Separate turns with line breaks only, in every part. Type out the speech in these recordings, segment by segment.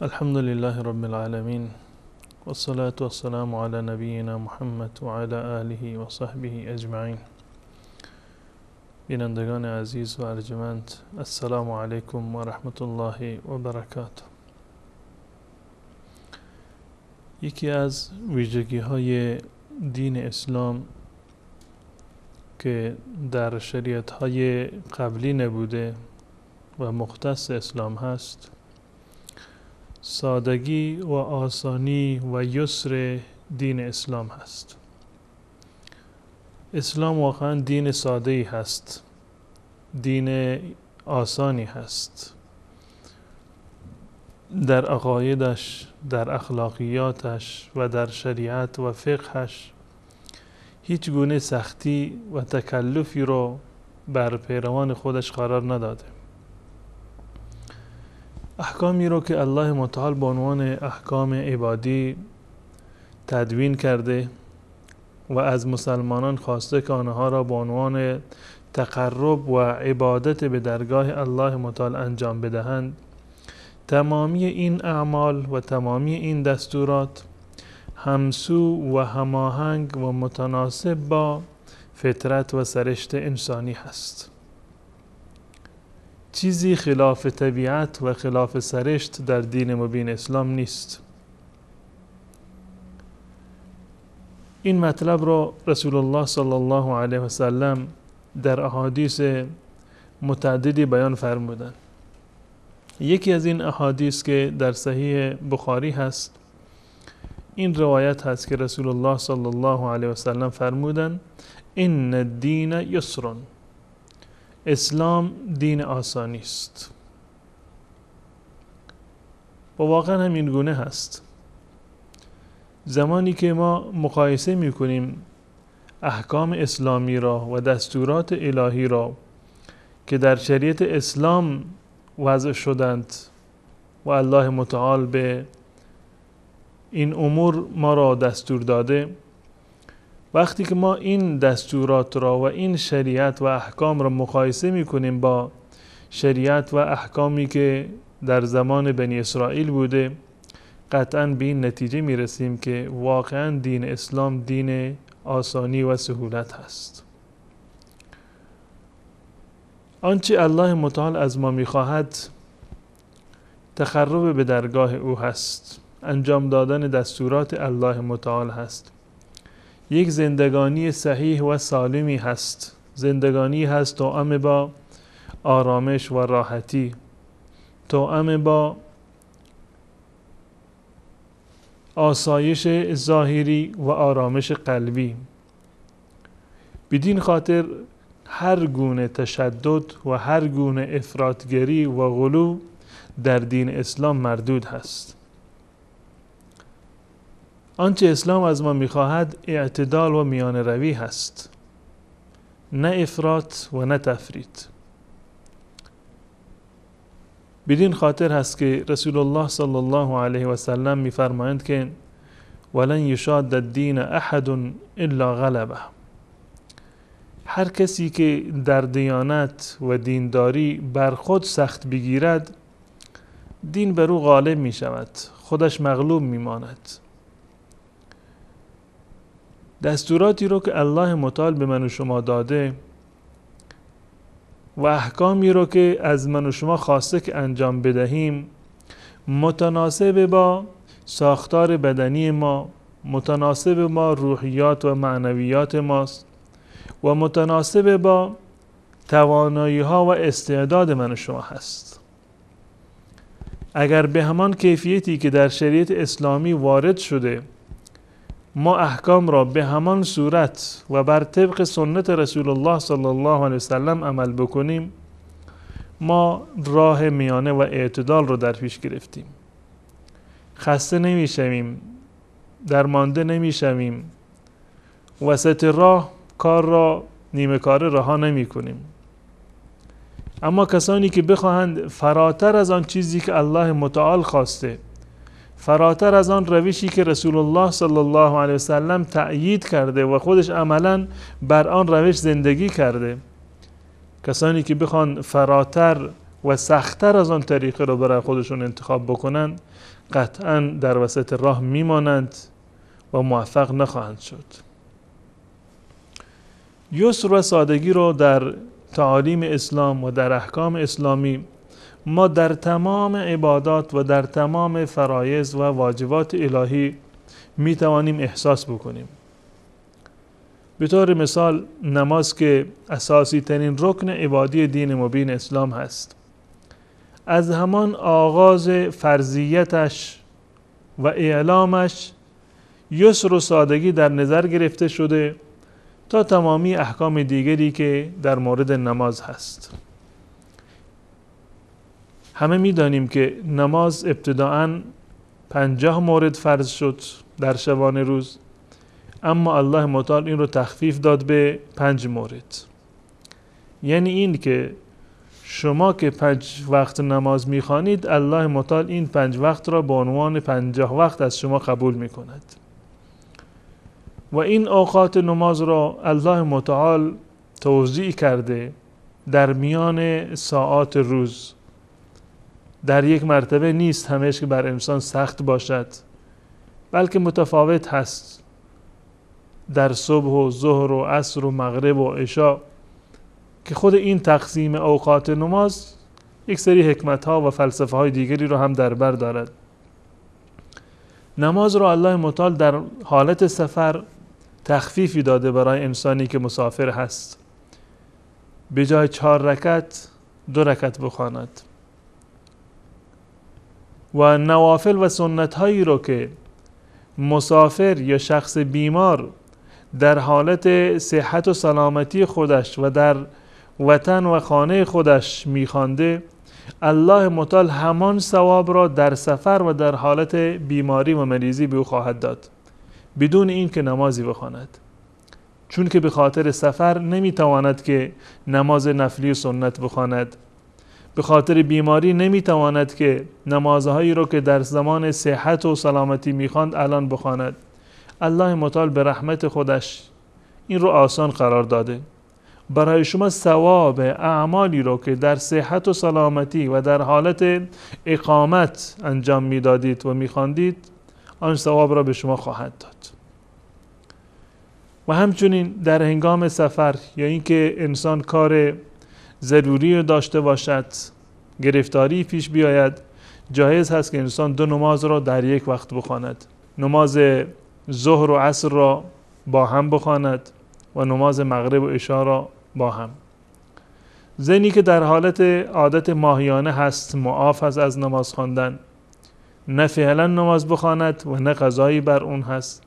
الحمد لله رب العالمين والصلاة والسلام على نبينا محمد وعلى آله و صحبه اجمعین. بینندگان عزیز و ارجمند، السلام علیکم و رحمت الله و برکاته. یکی از ویژگی های دین اسلام که در شریعت های قبلی نبوده و مختص اسلام هست، سادگی و آسانی و یسر دین اسلام هست. اسلام واقعا دین ساده‌ای هست، دین آسانی هست. در عقایدش، در اخلاقیاتش و در شریعت و فقهش هیچ گونه سختی و تکلفی رو بر پیروان خودش قرار نداده. احکامی رو که الله متعال به عنوان احکام عبادی تدوین کرده و از مسلمانان خواسته که آنها را به عنوان تقرب و عبادت به درگاه الله متعال انجام بدهند، تمامی این اعمال و تمامی این دستورات همسو و هماهنگ و متناسب با فطرت و سرشت انسانی هست. چیزی خلاف طبیعت و خلاف سرشت در دین مبین اسلام نیست. این مطلب را رسول الله صلی الله علیه و سلم در احادیث متعددی بیان فرمودند. یکی از این احادیث که در صحیح بخاری هست، این روایت هست که رسول الله صلی الله علیه و سلم فرمودند: ان الدین یسر، اسلام دین آسانی است. و واقعا همین گونه هست. زمانی که ما مقایسه میکنیم احکام اسلامی را و دستورات الهی را که در شریعت اسلام وضع شدند و الله متعال به این امور ما را دستور داده، وقتی که ما این دستورات را و این شریعت و احکام را مقایسه میکنیم با شریعت و احکامی که در زمان بنی اسرائیل بوده، قطعاً به این نتیجه میرسیم که واقعاً دین اسلام دین آسانی و سهولت هست. آنچه الله متعال از ما میخواهد تقرب به درگاه او هست، انجام دادن دستورات الله متعال هست. یک زندگانی صحیح و سالمی هست، زندگانی هست توأم با آرامش و راحتی، توأم با آسایش ظاهری و آرامش قلبی. بدین خاطر هر گونه تشدد و هر گونه افراطگری و غلو در دین اسلام مردود هست. آنچه اسلام از ما میخواهد اعتدال و میان روی هست، نه افراط و نه تفریط. بدین خاطر هست که رسول الله صلی الله علیه و سلم میفرمایند که ولن یشاد الدین احد الا غلبه. هر کسی که در دیانت و دینداری بر خود سخت بگیرد، دین بر او غالب می شود، خودش مغلوب می ماند. دستوراتی رو که الله متعال به من و شما داده و احکامی رو که از من و شما خواسته که انجام بدهیم، متناسب با ساختار بدنی ما، متناسب با روحیات و معنویات ماست و متناسب با توانایی ها و استعداد من و شما هست. اگر به همان کیفیتی که در شریعت اسلامی وارد شده ما احکام را به همان صورت و بر طبق سنت رسول الله صلی الله علیه وسلم عمل بکنیم، ما راه میانه و اعتدال رو در پیش گرفتیم. خسته نمیشویم، درمانده نمیشویم، وسط راه کار را نیمه کاره رها نمی کنیم. اما کسانی که بخواهند فراتر از آن چیزی که الله متعال خواسته، فراتر از آن روشی که رسول الله صلی الله علیه وسلم تأیید کرده و خودش عملاً بر آن روش زندگی کرده، کسانی که بخوان فراتر و سخت‌تر از آن طریقه رو برای خودشون انتخاب بکنن، قطعاً در وسط راه میمانند و موفق نخواهند شد. یسر و سادگی رو در تعالیم اسلام و در احکام اسلامی ما در تمام عبادات و در تمام فرایض و واجبات الهی می توانیم احساس بکنیم. به طور مثال نماز که اساسی ترین رکن عبادی دین مبین اسلام هست، از همان آغاز فرضیتش و اعلامش یسر و سادگی در نظر گرفته شده تا تمامی احکام دیگری که در مورد نماز هست. همه می دانیم که نماز ابتداءً 50 مورد فرض شد در شبانه روز، اما الله متعال این رو تخفیف داد به 5 مورد. یعنی این که شما که 5 وقت نماز میخوانید، الله متعال این 5 وقت را به عنوان 50 وقت از شما قبول میکند و این اوقات نماز را الله متعال توزیع کرده در میان ساعات روز. در یک مرتبه نیست همیشه که بر انسان سخت باشد، بلکه متفاوت هست. در صبح و ظهر و عصر و مغرب و عشا که خود این تقسیم اوقات نماز یک سری حکمت ها و فلسفه های دیگری رو هم در بر دارد. نماز رو الله متعال در حالت سفر تخفیفی داده برای انسانی که مسافر هست. به جای 4 رکعت 2 رکعت بخواند و نوافل و سنت هایی رو که مسافر یا شخص بیمار در حالت صحت و سلامتی خودش و در وطن و خانه خودش میخوانده، الله متعال همان ثواب را در سفر و در حالت بیماری و مریضی به او خواهد داد بدون این که نمازی بخواند، چون که به خاطر سفر نمیتواند که نماز نفلی و سنت بخواند، به خاطر بیماری نمیتواند که نمازهایی رو که در زمان صحت و سلامتی میخواند الان بخواند. الله متعال به رحمت خودش این رو آسان قرار داده. برای شما ثواب اعمالی رو که در صحت و سلامتی و در حالت اقامت انجام میدادید و میخواندید، آن ثواب را به شما خواهد داد. و همچنین در هنگام سفر یا اینکه انسان کار ضروری رو داشته باشد، گرفتاری پیش بیاید، جایز هست که انسان 2 نماز را در یک وقت بخواند. نماز ظهر و عصر را با هم بخواند و نماز مغرب و عشا را با هم. زنی که در حالت عادت ماهیانه هست معاف هست از نماز خواندن، نه فعلا نماز بخواند و نه قضایی بر اون هست.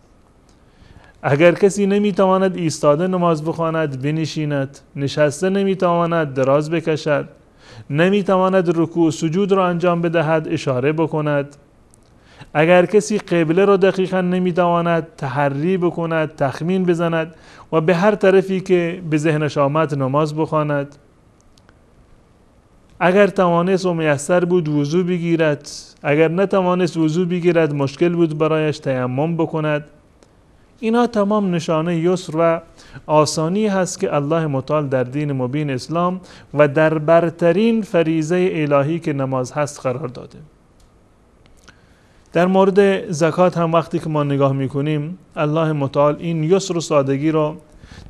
اگر کسی نمیتواند ایستاده نماز بخواند بنشیند، نشسته نمیتواند دراز بکشد، نمیتواند رکوع و سجود را انجام بدهد اشاره بکند. اگر کسی قبله را دقیقا نمیتواند تحری بکند، تخمین بزند و به هر طرفی که به ذهنش آمد نماز بخواند. اگر توانست و میسر بود وضو بگیرد، اگر نتوانست وضو بگیرد مشکل بود برایش تیمم بکند. اینا تمام نشانه یسر و آسانی هست که الله متعال در دین مبین اسلام و در برترین فریضه الهی که نماز هست قرار داده. در مورد زکات هم وقتی که ما نگاه میکنیم، الله متعال این یسر و سادگی رو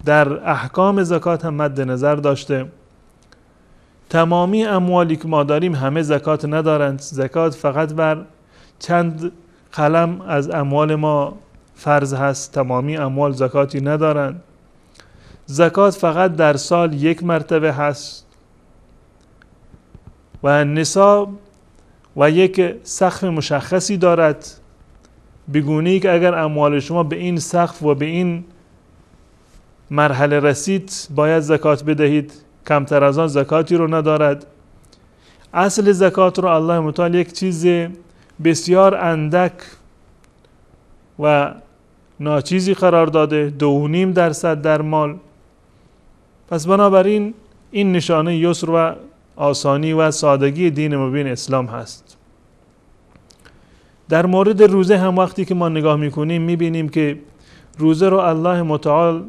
در احکام زکات هم مد نظر داشته. تمامی اموالی که ما داریم همه زکات ندارند. زکات فقط بر چند قلم از اموال ما فرض هست، تمامی اموال زکاتی ندارند. زکات فقط در سال 1 مرتبه هست و نصاب و یک سقف مشخصی دارد، بگونه‌ای که اگر اموال شما به این سقف و به این مرحله رسید باید زکات بدهید، کمتر از آن زکاتی رو ندارد. اصل زکات رو الله متعال یک چیز بسیار اندک و ناچیزی قرار داده، 2.5% در مال. پس بنابراین این نشانه یسر و آسانی و سادگی دین مبین اسلام هست. در مورد روزه هم وقتی که ما نگاه میکنیم میبینیم که روزه رو الله متعال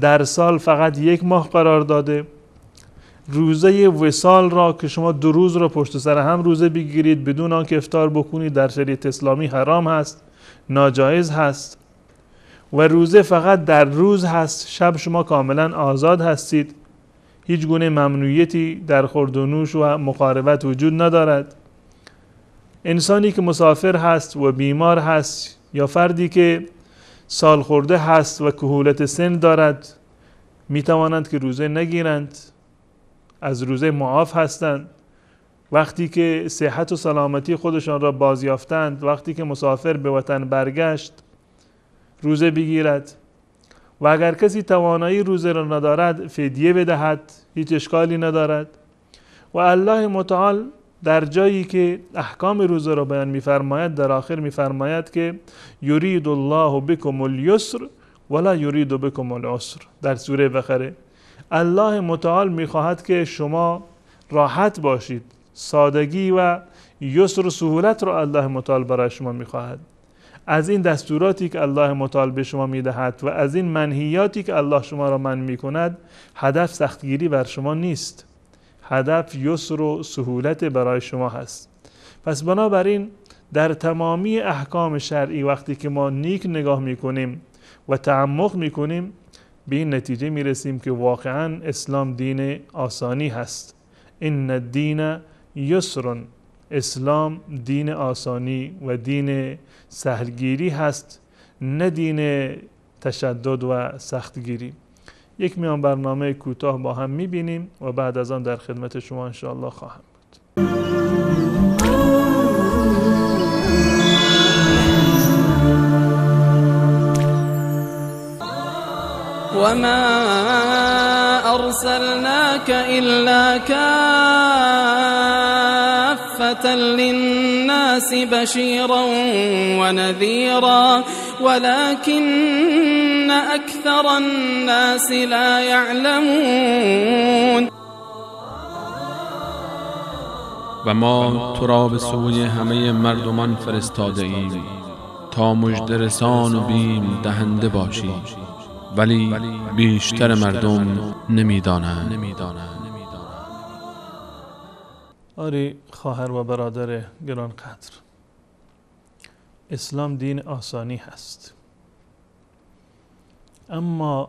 در سال فقط 1 ماه قرار داده. روزه وصال را که شما 2 روز را پشت سر هم روزه بگیرید بدون آنکه افطار بکنید در شریعت اسلامی حرام هست، ناجایز هست. و روزه فقط در روز هست، شب شما کاملا آزاد هستید، هیچ گونه ممنوعیتی در خورد و نوش و مقاربت وجود ندارد. انسانی که مسافر هست و بیمار هست یا فردی که سال خورده هست و کهولت سن دارد می توانند که روزه نگیرند، از روزه معاف هستند. وقتی که صحت و سلامتی خودشان را بازیافتند، وقتی که مسافر به وطن برگشت روزه بگیرد. و اگر کسی توانایی روزه را ندارد فدیه بدهد، هیچ اشکالی ندارد. و الله متعال در جایی که احکام روزه را بیان می‌فرماید در آخر می‌فرماید که یرید الله بكم اليسر ولا یرید بكم العسر. در سوره بقره الله متعال می‌خواهد که شما راحت باشید. سادگی و یسر و سهولت را الله متعال برای شما می‌خواهد. از این دستوراتی که الله متعال به شما می‌دهد و از این منهیاتی که الله شما را منع می‌کند، هدف سختگیری بر شما نیست، هدف یسر و سهولت برای شما هست. پس بنابراین در تمامی احکام شرعی وقتی که ما نیک نگاه میکنیم و تعمق میکنیم به این نتیجه میرسیم که واقعا اسلام دین آسانی هست. ان الدین یسر، اسلام دین آسانی و دین سهلگیری هست، نه دین تشدد و سختگیری. یک میان برنامه کوتاه با هم میبینیم و بعد از آن در خدمت شما انشاءالله خواهم بود.
وما أرسلناك إلا كافة للناس بشيرا ونذيرا ولكن أكثر الناس لا يعلمون.
و ما تو را به سوی همه مردمان فرستاده ایم تا مژده رسان و بیم دهنده باشی، ولی بیشتر مردم نمیدانند.
آری خواهر و برادر گرانقدر، اسلام دین آسانی هست، اما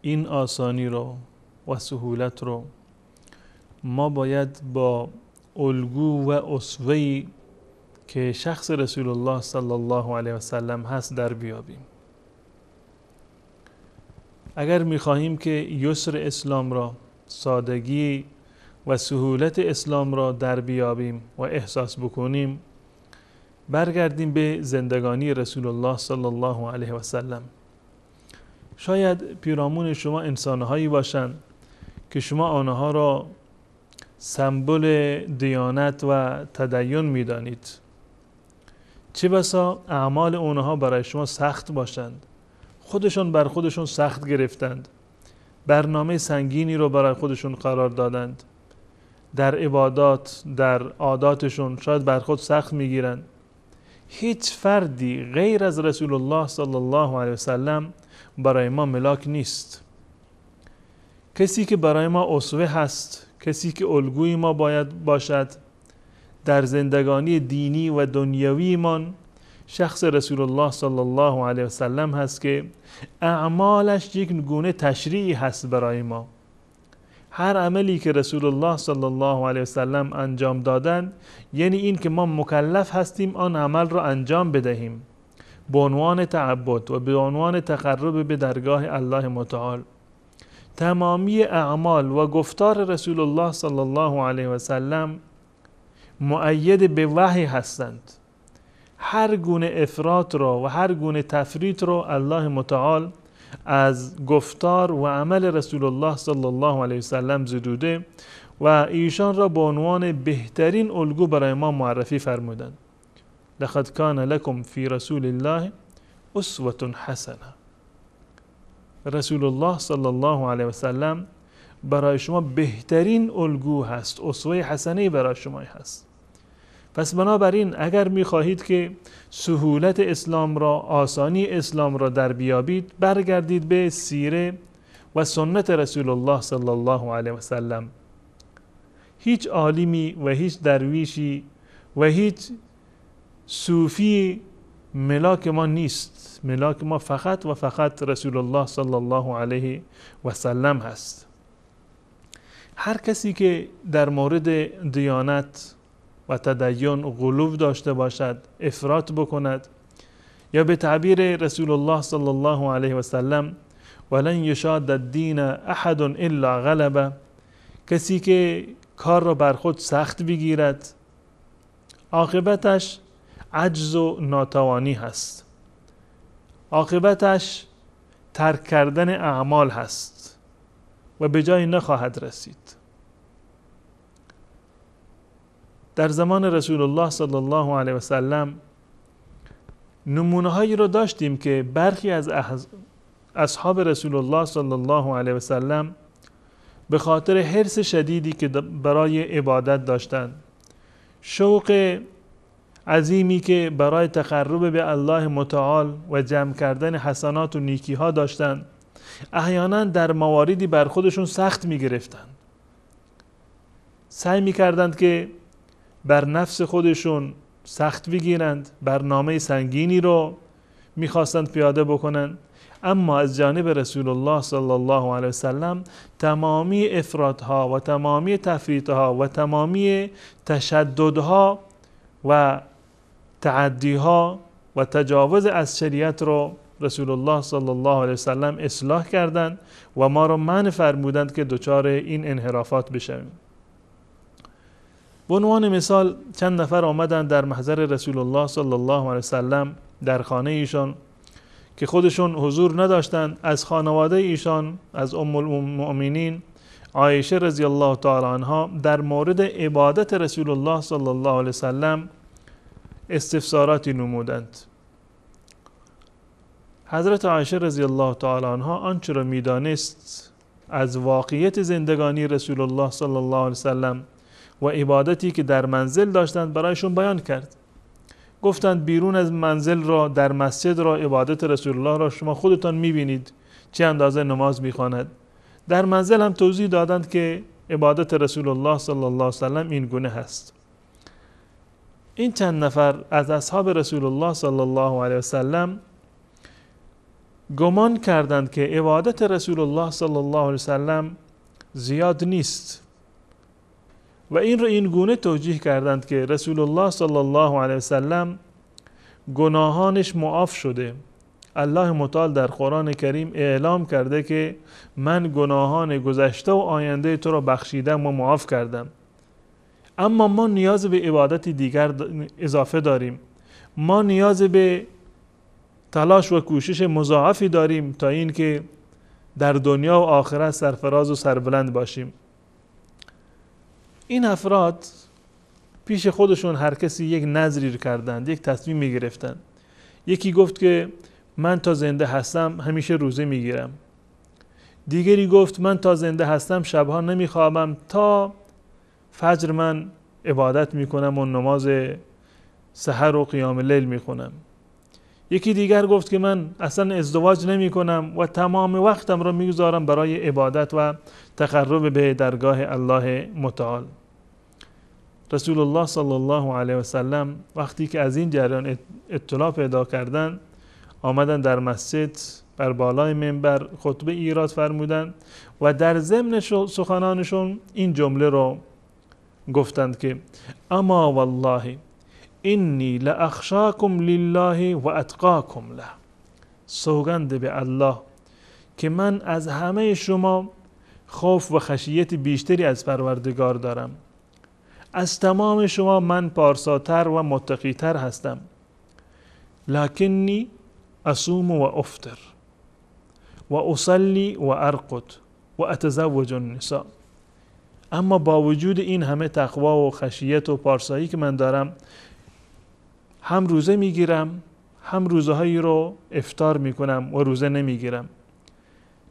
این آسانی رو و سهولت رو ما باید با الگو و اسوه‌ای که شخص رسول الله صلی الله علیه و سلم هست در بیابیم. اگر می‌خواهیم که یسر اسلام را، سادگی و سهولت اسلام را در بیابیم و احساس بکنیم، برگردیم به زندگانی رسول الله صلی الله علیه و سلم. شاید پیرامون شما انسان‌هایی باشند که شما آنها را سمبل دیانت و تدین می‌دانید، چه بسا اعمال آنها برای شما سخت باشند، خودشون بر خودشون سخت گرفتند، برنامه سنگینی رو برای خودشون قرار دادند، در عبادات، در عاداتشون شاید بر خود سخت میگیرند. هیچ فردی غیر از رسول الله صلی الله علیه وسلم برای ما ملاک نیست. کسی که برای ما اسوه هست، کسی که الگوی ما باید باشد در زندگانی دینی و دنیوی من، شخص رسول الله صلی الله علیه وسلم هست که اعمالش یک گونه تشریعی هست برای ما. هر عملی که رسول الله صلی الله علیه وسلم انجام دادند، یعنی این که ما مکلف هستیم آن عمل را انجام بدهیم به عنوان تعبد و به عنوان تقرب به درگاه الله متعال. تمامی اعمال و گفتار رسول الله صلی الله علیه وسلم مؤید به وحی هستند. هر گونه افراط را و هر گونه تفریط را الله متعال از گفتار و عمل رسول الله صلی الله علیه وسلم زدوده و ایشان را به عنوان بهترین الگو برای ما معرفی فرمودند. لقد کان لکم فی رسول الله اسوة حسنه. رسول الله صلی الله علیه وسلم برای شما بهترین الگو هست، اسوه حسنه برای شما هست. پس بنابراین اگر می‌خواهید که سهولت اسلام را، آسانی اسلام را در بیابید، برگردید به سیره و سنت رسول الله صلی الله علیه و سلم. هیچ عالمی و هیچ درویشی و هیچ صوفی ملاک ما نیست. ملاک ما فقط و فقط رسول الله صلی الله علیه و سلم هست. هر کسی که در مورد دیانت و تدین غلو داشته باشد، افراط بکند، یا به تعبیر رسول الله صلی الله علیه و سلم ولن یشاد الدین احد الا غلبه، کسی که کار را بر خود سخت بگیرد، عاقبتش عجز و ناتوانی هست، عاقبتش ترک کردن اعمال هست و به جای نخواهد رسید. در زمان رسول الله صلی الله علیه و سلم نمونه هایی رو داشتیم که برخی از اصحاب رسول الله صلی الله علیه و سلم به خاطر حرص شدیدی که برای عبادت داشتند، شوق عظیمی که برای تقرب به الله متعال و جمع کردن حسنات و نیکی ها داشتند، احیانا در مواردی بر خودشون سخت می گرفتند. سعی می کردند که بر نفس خودشون سخت بگیرند، برنامه سنگینی رو می خواستند پیاده بکنند، اما از جانب رسول الله صلی الله علیه وسلم تمامی افراطها و تمامی تفریطها و تمامی تشددها و تعدیها و تجاوز از شریعت رو رسول الله صلی الله علیه وسلم اصلاح کردند و ما رو منع فرمودند که دچار این انحرافات بشویم. به عنوان مثال چند نفر آمدند در محضر رسول الله صلی الله علیه وسلم در خانه ایشان که خودشون حضور نداشتند. از خانواده ایشان، از ام المؤمنین عایشه رضی الله تعالی عنها، در مورد عبادت رسول الله صلی الله علیه وسلم استفساراتی نمودند. حضرت عایشه رضی الله تعالی عنها آنچه را میدانست از واقعیت زندگانی رسول الله صلی الله علیه وسلم و عبادتی که در منزل داشتند برایشون بیان کرد. گفتند بیرون از منزل را، در مسجد را، عبادت رسول الله را شما خودتان میبینید چه اندازه نماز میخواند. در منزل هم توضیح دادند که عبادت رسول الله صلی الله علیه وسلم این گونه هست. این چند نفر از اصحاب رسول الله صلی الله علیه وسلم گمان کردند که عبادت رسول الله صلی الله علیه وسلم زیاد نیست و این رو این گونه توجیه کردند که رسول الله صلی الله علیه وسلم گناهانش معاف شده. الله متعال در قرآن کریم اعلام کرده که من گناهان گذشته و آینده تو را بخشیدم و معاف کردم. اما ما نیاز به عبادت دیگر اضافه داریم. ما نیاز به تلاش و کوشش مضاعفی داریم تا این که در دنیا و آخرت سرفراز و سربلند باشیم. این افراد پیش خودشون هر کسی یک نذری کردند، یک تصمیم می گرفتند. یکی گفت که من تا زنده هستم همیشه روزه می گیرم. دیگری گفت من تا زنده هستم شبها نمی خوابم، تا فجر من عبادت می کنم و نماز سحر و قیام لیل می خونم. یکی دیگر گفت که من اصلا ازدواج نمی کنم و تمام وقتم را می گذارم برای عبادت و تقرب به درگاه الله متعال. رسول الله صلی الله علیه و سلم وقتی که از این جریان اطلاع پیدا کردند، آمدن در مسجد بر بالای منبر خطبه ایراد فرمودند و در ضمن سخنانشون این جمله رو گفتند که اما والله انی لاخشاکم لله و اتقاکم له، سوگند به الله که من از همه شما خوف و خشیت بیشتری از پروردگار دارم. از تمام شما من پارساتر و متقیتر هستم. لکنی اصوم و افطر و اصلی و ارقد و اتزوج النساء، اما با وجود این همه تقوا و خشیت و پارسایی که من دارم، هم روزه میگیرم، هم روزه هایی رو افطار میکنم و روزه نمیگیرم.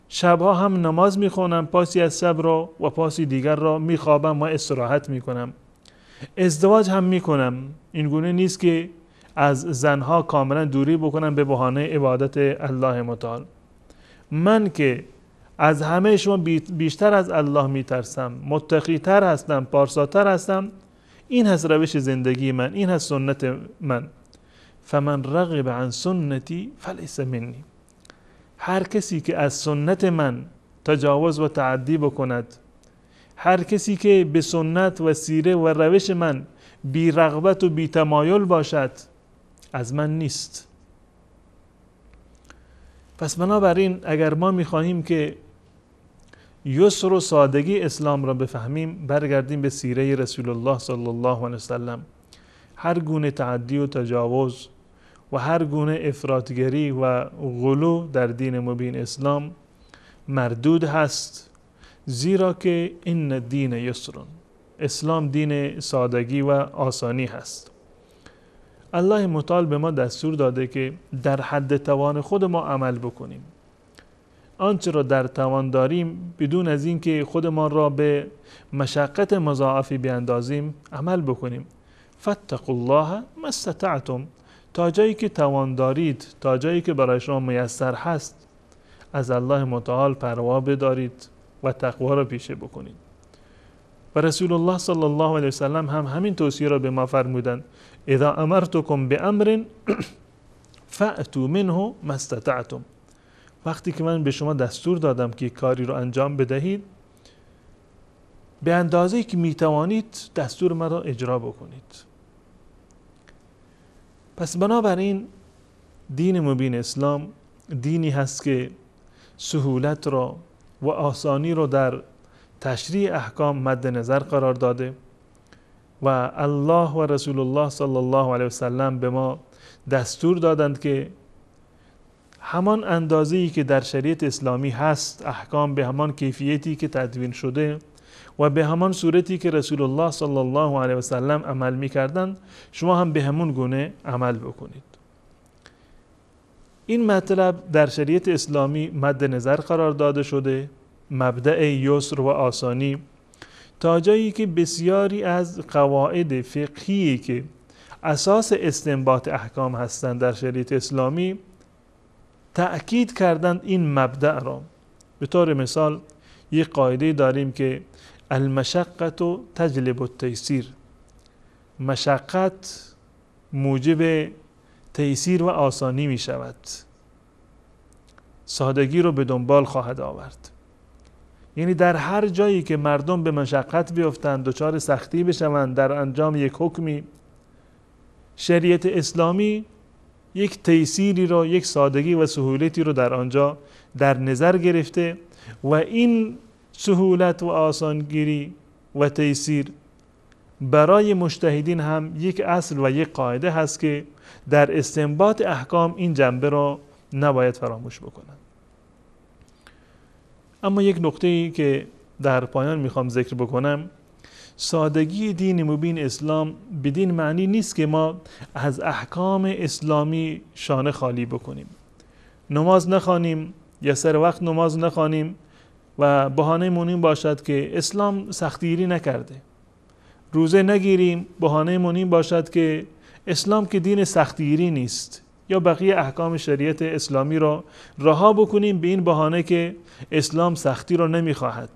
شبها هم نماز میخونم، پاسی از شب رو و پاسی دیگر رو میخوابم و استراحت میکنم. ازدواج هم میکنم. این گونه نیست که از زنها کاملا دوری بکنم به بهانه عبادت الله متعال. من که از همه شما بیشتر از الله میترسم، متقی‌تر هستم، پارساتر هستم. این هست روش زندگی من، این هست سنت من. فمن رغب عن سنتی فلیس منی. هر کسی که از سنت من تجاوز و تعدی بکند، هر کسی که به سنت و سیره و روش من بی رغبت و بی تمایل باشد، از من نیست. پس بنابراین اگر ما میخواهیم که یسر و سادگی اسلام را بفهمیم، برگردیم به سیره رسول الله صلی الله علیه وسلم. هر گونه تعدی و تجاوز و هر گونه افراطگری و غلو در دین مبین اسلام مردود هست، زیرا که این دین یسرون، اسلام دین سادگی و آسانی هست. الله متعال به ما دستور داده که در حد توان خود ما عمل بکنیم، آنچه را در توان داریم بدون از اینکه خودمان را به مشقت مضاعفی بیاندازیم عمل بکنیم. فاتقوا الله ما استطعتم، تا جایی که توان دارید، تا جایی که برای شما میسر هست، از الله متعال پروا بدارید و تقوا را پیشه بکنید. و رسول الله صلی الله علیه وسلم هم همین توصیه را به ما فرمودند: اذا امرتکم بامر فأتوا منه ما استطعتم. وقتی که من به شما دستور دادم که کاری رو انجام بدهید، به اندازه‌ای که میتوانید دستور من را اجرا بکنید. پس بنابراین دین مبین اسلام دینی هست که سهولت را و آسانی را در تشریع احکام مد نظر قرار داده و الله و رسول الله صلی الله علیه وسلم به ما دستور دادند که همان اندازه‌ای که در شریعت اسلامی هست، احکام به همان کیفیتی که تدوین شده و به همان صورتی که رسول الله صلی الله علیه وسلم عمل می‌کردند، شما هم به همون گونه عمل بکنید. این مطلب در شریعت اسلامی مد نظر قرار داده شده، مبدأ یسر و آسانی، تا جایی که بسیاری از قواعد فقهی که اساس استنباط احکام هستند در شریعت اسلامی تأکید کردند این مبدأ را. به طور مثال یک قاعده داریم که المشقة تجلب التیسیر، مشقت موجب تیسیر و آسانی می شود، سادگی رو به دنبال خواهد آورد. یعنی در هر جایی که مردم به مشقت بیفتند، دچار سختی بشوند در انجام یک حکمی، شریعت اسلامی یک تیسیری رو، یک سادگی و سهولتی رو در آنجا در نظر گرفته و این سهولت و آسانگیری و تیسیر برای مجتهدین هم یک اصل و یک قاعده هست که در استنباط احکام این جنبه را نباید فراموش بکنند. اما یک نکته‌ای که در پایان میخوام ذکر بکنم، سادگی دین مبین اسلام بدین معنی نیست که ما از احکام اسلامی شانه خالی بکنیم، نماز نخوانیم یا سر وقت نماز نخوانیم و بهانه مون این باشد که اسلام سختگیری نکرده، روزه نگیریم بهانه مون این باشد که اسلام که دین سختگیری نیست، یا بقیه احکام شریعت اسلامی را رها بکنیم به این بهانه که اسلام سختی را نمیخواهد.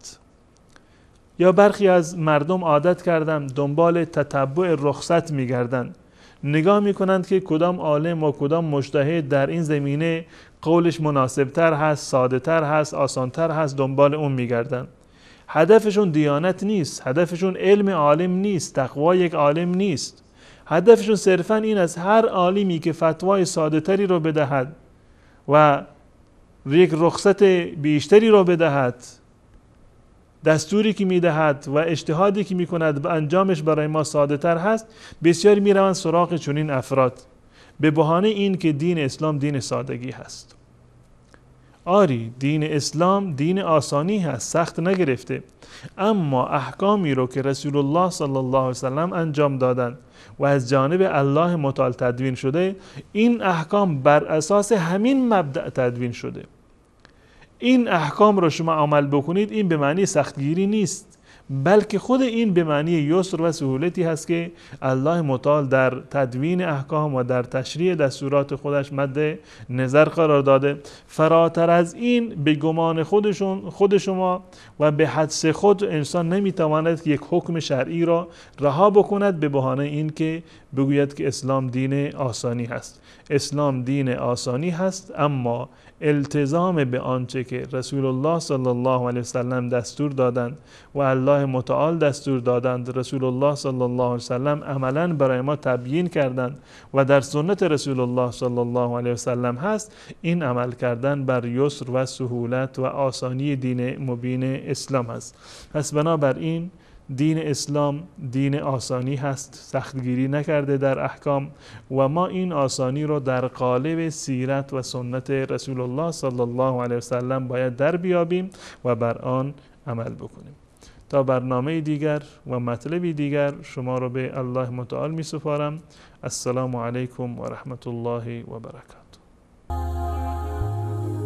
یا برخی از مردم عادت کردن دنبال تتبع رخصت میگردن، نگاه میکنند که کدام عالم و کدام مجتهد در این زمینه قولش مناسبتر هست، ساده تر هست، آسانتر هست، دنبال اون میگردن. هدفشون دیانت نیست، هدفشون علم عالم نیست، تقوی یک عالم نیست. هدفشون صرفا این از هر عالمی که فتوای ساده تری رو بدهد و یک رخصت بیشتری رو بدهد، دستوری که میدهد و اجتهادی که میکند به انجامش برای ما ساده تر هست، بسیاری میروند سراغ چنین افراد به بهانه این که دین اسلام دین سادگی هست. آری دین اسلام دین آسانی هست، سخت نگرفته، اما احکامی رو که رسول الله صلی الله علیه وسلم انجام دادن و از جانب الله متعال تدوین شده، این احکام بر اساس همین مبدأ تدوین شده. این احکام رو شما عمل بکنید، این به معنی سختگیری نیست، بلکه خود این به معنی یسر و سهولتی هست که الله متعال در تدوین احکام و در تشریع دستورات خودش مد نظر قرار داده. فراتر از این به گمان خود شما و به حدس خود انسان نمیتواند یک حکم شرعی را رها بکند به بهانه این که بگوید که اسلام دین آسانی هست. اسلام دین آسانی هست، اما التزام به آنچه که رسول الله صلی الله علیه وسلم دستور دادند و الله متعال دستور دادند، رسول الله صلی الله علیه وسلم عملا برای ما تبیین کردند و در سنت رسول الله صلی الله علیه وسلم هست، این عمل کردن بر یسر و سهولت و آسانی دین مبین اسلام هست. پس بنابراین دین اسلام دین آسانی هست، سختگیری نکرده در احکام و ما این آسانی رو در قالب سیرت و سنت رسول الله صلی الله علیه وسلم باید در بیابیم و بر آن عمل بکنیم. تا برنامه دیگر و مطلبی دیگر شما رو به الله متعال می سپارم. السلام علیکم و رحمت الله و برکاته.